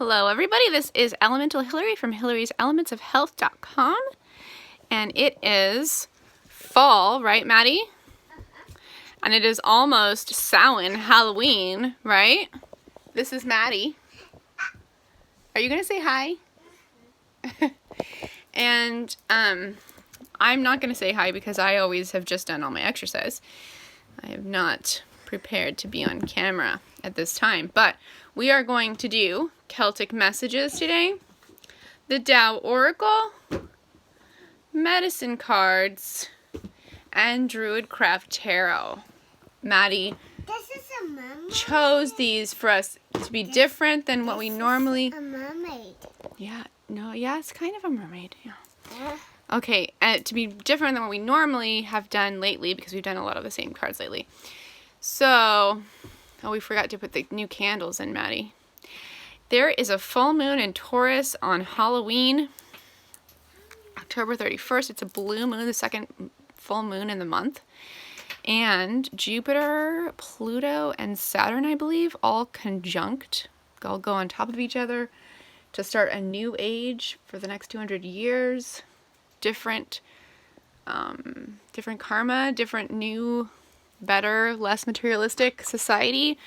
Hello everybody, this is Elemental Hilary from Hilary's elementsofhealth.com, and it is fall, right Maddie? And it is almost Samhain, Halloween, right? This is Maddie. Are you gonna say hi? And I'm not gonna say hi because I always have just done all my exercise. I have not prepared to be on camera at this time, but we are going to do Celtic messages today, the Tao Oracle, medicine cards, and Druidcraft Tarot. Maddie chose these for us to be different than what we normally... A mermaid. Yeah, it's kind of a mermaid, yeah. Okay, and to be different than what we normally have done lately, because we've done a lot of the same cards lately. So, oh, we forgot to put the new candles in, Maddie. There is a full moon in Taurus on Halloween, October 31st. It's a blue moon, the second full moon in the month. And Jupiter, Pluto, and Saturn, I believe, all conjunct. All go on top of each other to start a new age for the next 200 years. Different karma, different new, better, less materialistic society.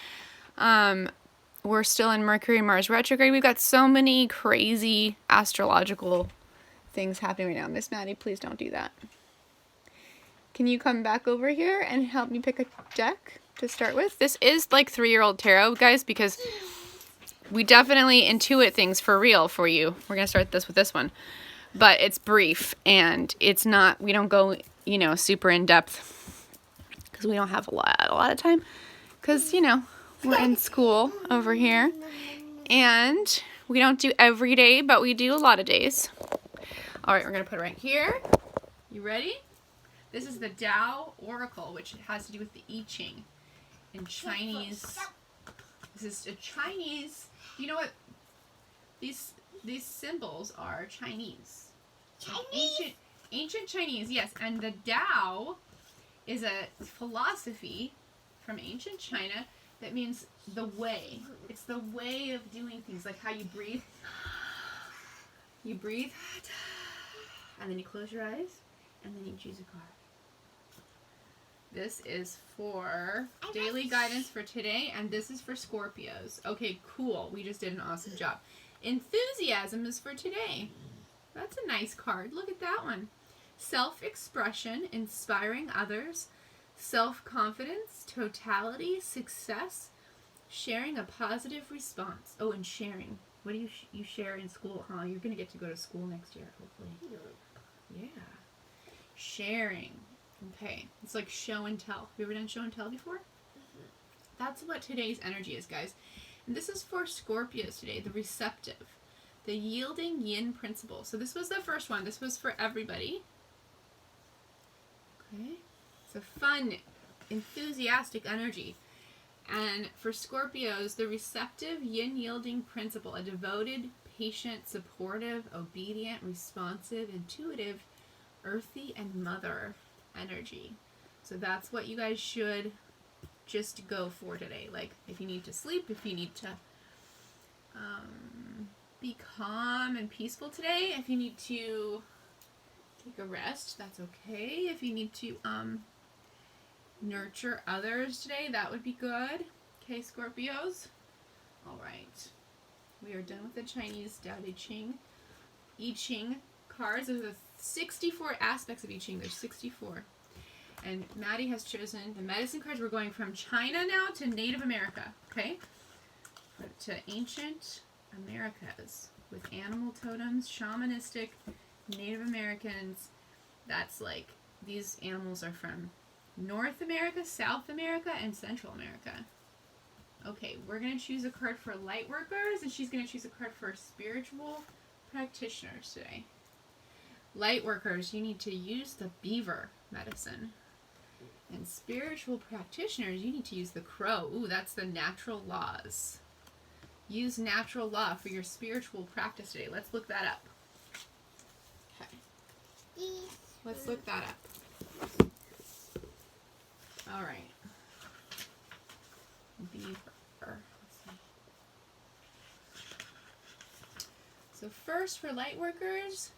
We're still in Mercury and Mars retrograde. We've got so many crazy astrological things happening right now. Miss Maddie, please don't do that. Can you come back over here and help me pick a deck to start with? This is like 3-year-old tarot, guys, because we definitely intuit things for real for you. We're going to start this with this one. But it's brief, and it's not, we don't go, super in depth because we don't have a lot of time because, we're in school over here, and we don't do every day, but we do a lot of days. All right, we're going to put it right here. You ready? This is the Tao Oracle, which has to do with the I Ching in Chinese. This is a Chinese, you know what? These symbols are Chinese. Ancient Chinese, yes. And the Tao is a philosophy from ancient China that means the way. It's the way of doing things, like how you breathe. You breathe, and then you close your eyes, and then you choose a card. This is for daily guidance for today, and this is for Scorpios. Okay, cool. We just did an awesome job. Enthusiasm is for today. That's a nice card. Look at that one. Self-expression, inspiring others, self-confidence, totality, success, sharing a positive response. Oh, and sharing. What do you share in school, huh? You're going to get to go to school next year, hopefully. Yeah. Sharing. Okay. It's like show and tell. Have you ever done show and tell before? That's what today's energy is, guys. And this is for Scorpios today, the receptive, the yielding yin principle. So this was the first one. This was for everybody. Okay. It's a fun, enthusiastic energy. And for Scorpios, the receptive yin yielding principle, a devoted, patient, supportive, obedient, responsive, intuitive, earthy, and mother energy. So that's what you guys should just go for today. Like, if you need to sleep, if you need to be calm and peaceful today, if you need to take a rest, that's okay. If you need to nurture others today, that would be good. Okay, Scorpios? All right. We are done with the Chinese Tao Te Ching, I Ching cards. There's 64 aspects of I Ching. There's 64. And Maddie has chosen the medicine cards. We're going from China now to Native America, okay? To ancient Americas with animal totems, shamanistic, Native Americans. That's like, these animals are from North America, South America, and Central America. Okay, we're going to choose a card for light workers, and she's going to choose a card for spiritual practitioners today. Light workers, you need to use the beaver medicine. And spiritual practitioners, you need to use the crow. Ooh, that's the natural laws. Use natural law for your spiritual practice today. Let's look that up. Okay. Let's look that up. All right. Beaver. Let's see. So first for light workers,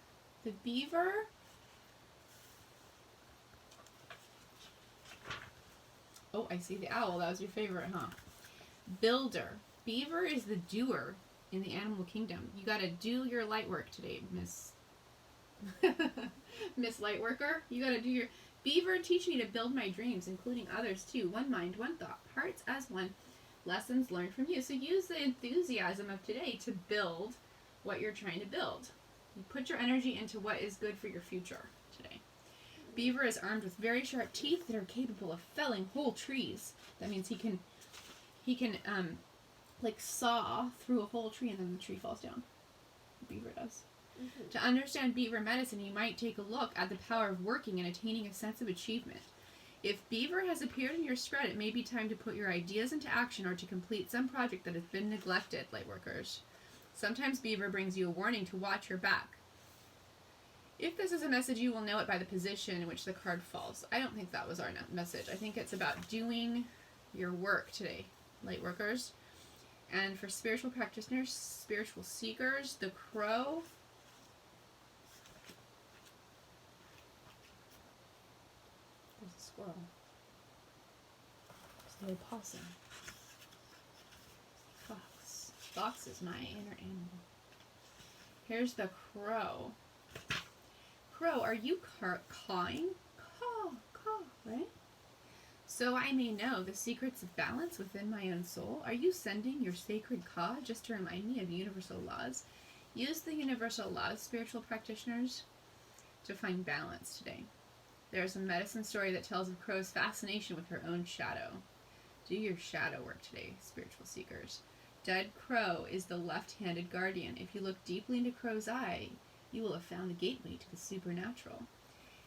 the beaver. Oh, I see the owl. That was your favorite, huh? Builder. Beaver is the doer in the animal kingdom. You got to do your light work today, Miss Miss Lightworker. You got to do your beaver. Teach me to build my dreams, including others too. One mind, one thought, hearts as one. Lessons learned from you. So use the enthusiasm of today to build what you're trying to build. You put your energy into what is good for your future today. Beaver is armed with very sharp teeth that are capable of felling whole trees. That means he can like saw through a whole tree and then the tree falls down. Beaver does. Mm-hmm. To understand beaver medicine, you might take a look at the power of working and attaining a sense of achievement. If beaver has appeared in your spread, it may be time to put your ideas into action or to complete some project that has been neglected, lightworkers. Sometimes beaver brings you a warning to watch your back. If this is a message, you will know it by the position in which the card falls. I don't think that was our message. I think it's about doing your work today, lightworkers. And for spiritual practitioners, spiritual seekers, the crow. There's a squirrel. There's the opossum. Fox. Fox is my inner animal. Here's the crow. Crow, are you cawing? Caw, right? So I may know the secrets of balance within my own soul. Are you sending your sacred caw just to remind me of universal laws? Use the universal laws, spiritual practitioners, to find balance today. There's a medicine story that tells of Crow's fascination with her own shadow. Do your shadow work today, spiritual seekers. Dead Crow is the left-handed guardian. If you look deeply into Crow's eye, you will have found the gateway to the supernatural.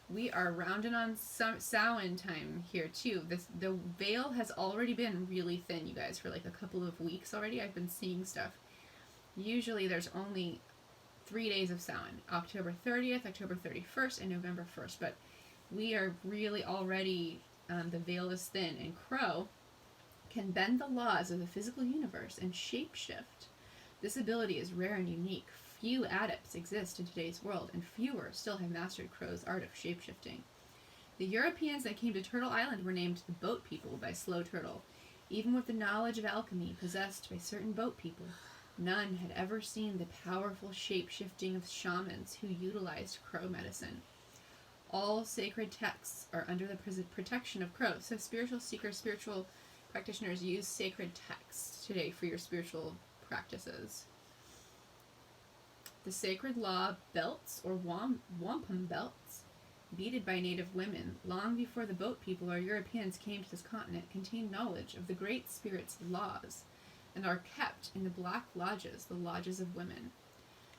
We are rounding on Samhain time here too. The veil has already been really thin, you guys, for like a couple of weeks already. I've been seeing stuff. Usually there's only 3 days of Samhain. October 30th, October 31st, and November 1st. But we are really already, the veil is thin. And Crow can bend the laws of the physical universe and shapeshift. This ability is rare and unique. Few adepts exist in today's world, and fewer still have mastered Crow's art of shapeshifting. The Europeans that came to Turtle Island were named the Boat People by Slow Turtle. Even with the knowledge of alchemy possessed by certain boat people, none had ever seen the powerful shape-shifting of shamans who utilized Crow medicine. All sacred texts are under the protection of Crow, so spiritual seekers, spiritual practitioners, use sacred texts today for your spiritual practices. The sacred law belts, or wampum belts, beaded by native women long before the boat people or Europeans came to this continent, contain knowledge of the Great Spirit's laws and are kept in the black lodges, the lodges of women.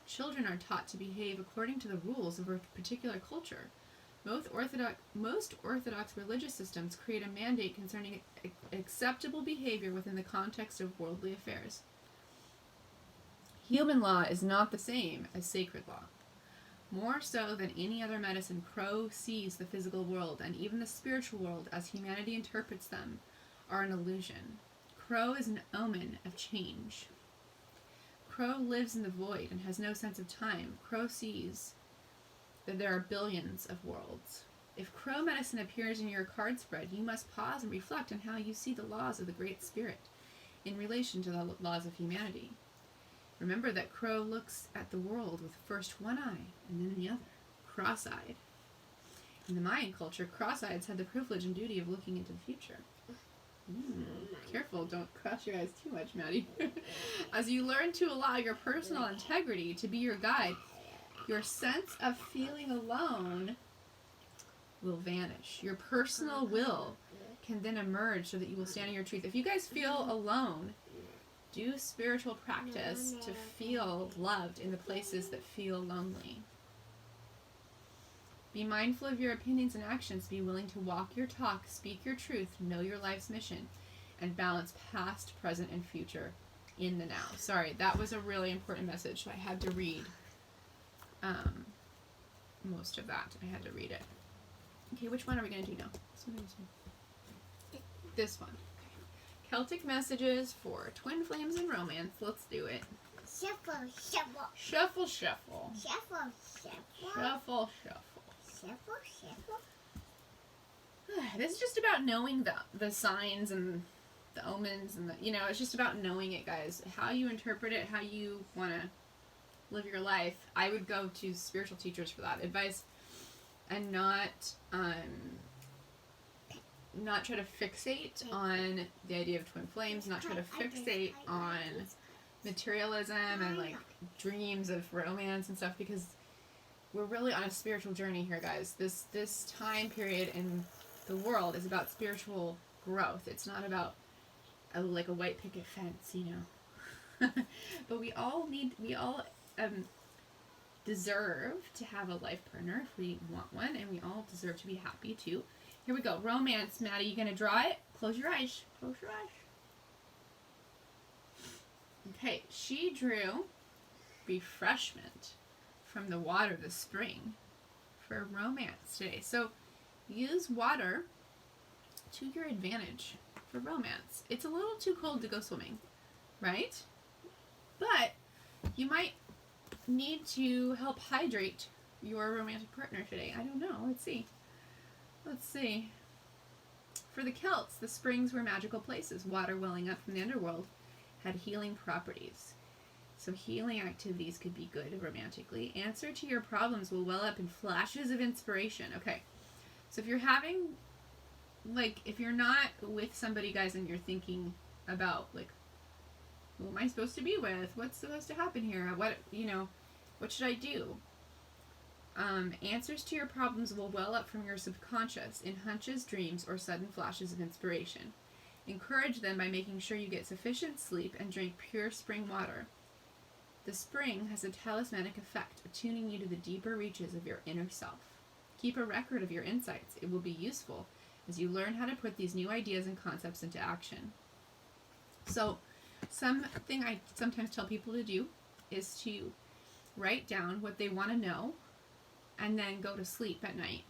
Children are taught to behave according to the rules of a particular culture. Most orthodox religious systems create a mandate concerning acceptable behavior within the context of worldly affairs. Human law is not the same as sacred law. More so than any other medicine, Crow sees the physical world and even the spiritual world as humanity interprets them are an illusion. Crow is an omen of change. Crow lives in the void and has no sense of time. Crow sees that there are billions of worlds. If Crow medicine appears in your card spread, you must pause and reflect on how you see the laws of the Great Spirit in relation to the laws of humanity. Remember that Crow looks at the world with first one eye and then the other, cross-eyed. In the Mayan culture, cross-eyeds had the privilege and duty of looking into the future. Careful, don't cross your eyes too much, Maddie. As you learn to allow your personal integrity to be your guide, your sense of feeling alone will vanish. Your personal will can then emerge so that you will stand in your truth. If you guys feel alone, do spiritual practice to feel loved in the places that feel lonely. Be mindful of your opinions and actions. Be willing to walk your talk, speak your truth, know your life's mission, and balance past, present, and future in the now. Sorry, that was a really important message, so I had to read most of that. I had to read it. Okay, which one are we going to do now? This one or this one? This one. Celtic messages for twin flames and romance. Let's do it. Shuffle, shuffle. Shuffle, shuffle. Shuffle, shuffle. Shuffle, shuffle. Shuffle, shuffle. This is just about knowing the signs and the omens and it's just about knowing it, guys. How you interpret it, how you want to live your life. I would go to spiritual teachers for that advice and not try to fixate on the idea of twin flames, not try to fixate on materialism and like dreams of romance and stuff, because we're really on a spiritual journey here, guys. This time period in the world is about spiritual growth. It's not about a white picket fence, but we all deserve to have a life partner if we want one, and we all deserve to be happy too. Here we go. Romance. Maddie, you gonna draw it? Close your eyes. Close your eyes. Okay, she drew refreshment from the water of the spring for romance today. So use water to your advantage for romance. It's a little too cold to go swimming, right? But you might need to help hydrate your romantic partner today. I don't know. Let's see. Let's see. For the Celts, the springs were magical places. Water welling up from the underworld had healing properties. So healing activities could be good romantically. Answer to your problems will well up in flashes of inspiration. Okay. So if you're having, if you're not with somebody, guys, and you're thinking about, who am I supposed to be with? What's supposed to happen here? What should I do? Answers to your problems will well up from your subconscious in hunches, dreams, or sudden flashes of inspiration. Encourage them by making sure you get sufficient sleep and drink pure spring water. The spring has a talismanic effect, attuning you to the deeper reaches of your inner self. Keep a record of your insights. It will be useful as you learn how to put these new ideas and concepts into action. So, something I sometimes tell people to do is to write down what they want to know and then go to sleep at night.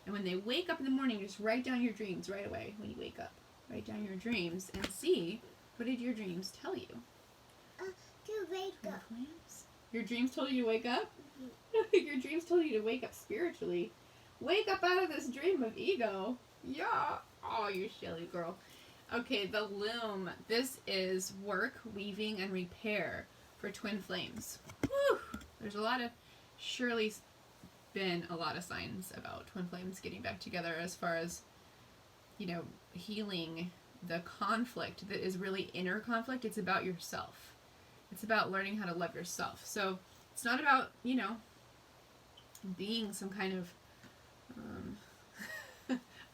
And when they wake up in the morning, just write down your dreams right away when you wake up. Write down your dreams and see, what did your dreams tell you? To wake up. Your dreams told you to wake up? Your dreams told you to wake up spiritually. Wake up out of this dream of ego. Yeah. Oh, you silly girl. Okay, the loom. This is work, weaving, and repair for twin flames. Whew. There's surely been a lot of signs about twin flames getting back together as far as, healing the conflict that is really inner conflict. It's about yourself. It's about learning how to love yourself. So it's not about, being some kind of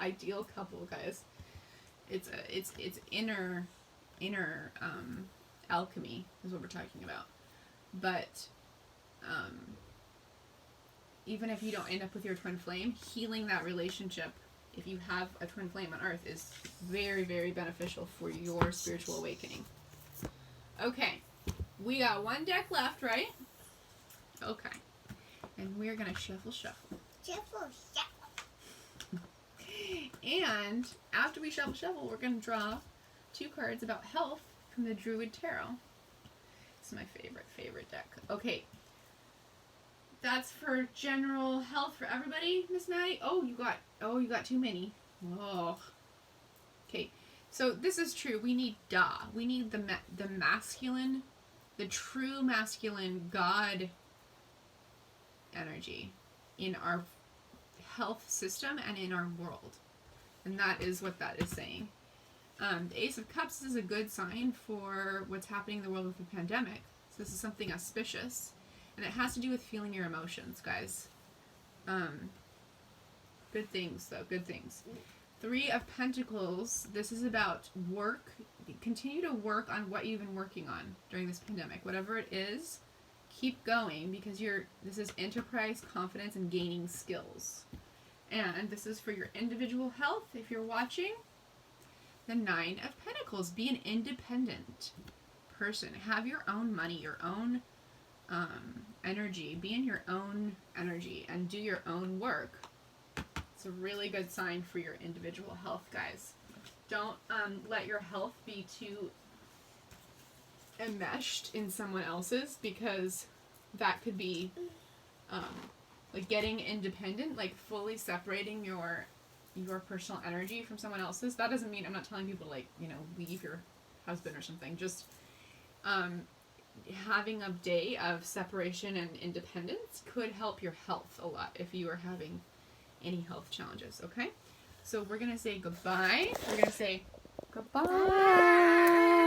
ideal couple, guys. It's inner alchemy is what we're talking about. But even if you don't end up with your twin flame, healing that relationship, if you have a twin flame on Earth, is very, very beneficial for your spiritual awakening. Okay, we got one deck left, right? Okay, and we're gonna shuffle. Shuffle, shuffle. And after we shuffle, we're gonna draw 2 cards about health from the Druid Tarot. It's my favorite deck. Okay. That's for general health for everybody, Miss Maddie. Oh, you got too many. Oh. Okay. So this is true. We need Da. We need the masculine, the true masculine God energy in our health system and in our world. And that is what that is saying. The Ace of Cups is a good sign for what's happening in the world with the pandemic. So this is something auspicious. And it has to do with feeling your emotions, guys. Good things, though. Good things. 3 of Pentacles. This is about work. Continue to work on what you've been working on during this pandemic. Whatever it is, keep going, because this is enterprise, confidence, and gaining skills. And this is for your individual health. If you're watching, the 9 of Pentacles. Be an independent person. Have your own money, your own energy. Be in your own energy and do your own work. It's a really good sign for your individual health, guys. Don't let your health be too enmeshed in someone else's, because that could be like getting independent, like fully separating your personal energy from someone else's. That doesn't mean, I'm not telling people like, you know, leave your husband or something. Just having a day of separation and independence could help your health a lot if you are having any health challenges. Okay, so we're gonna say goodbye. We're gonna say goodbye.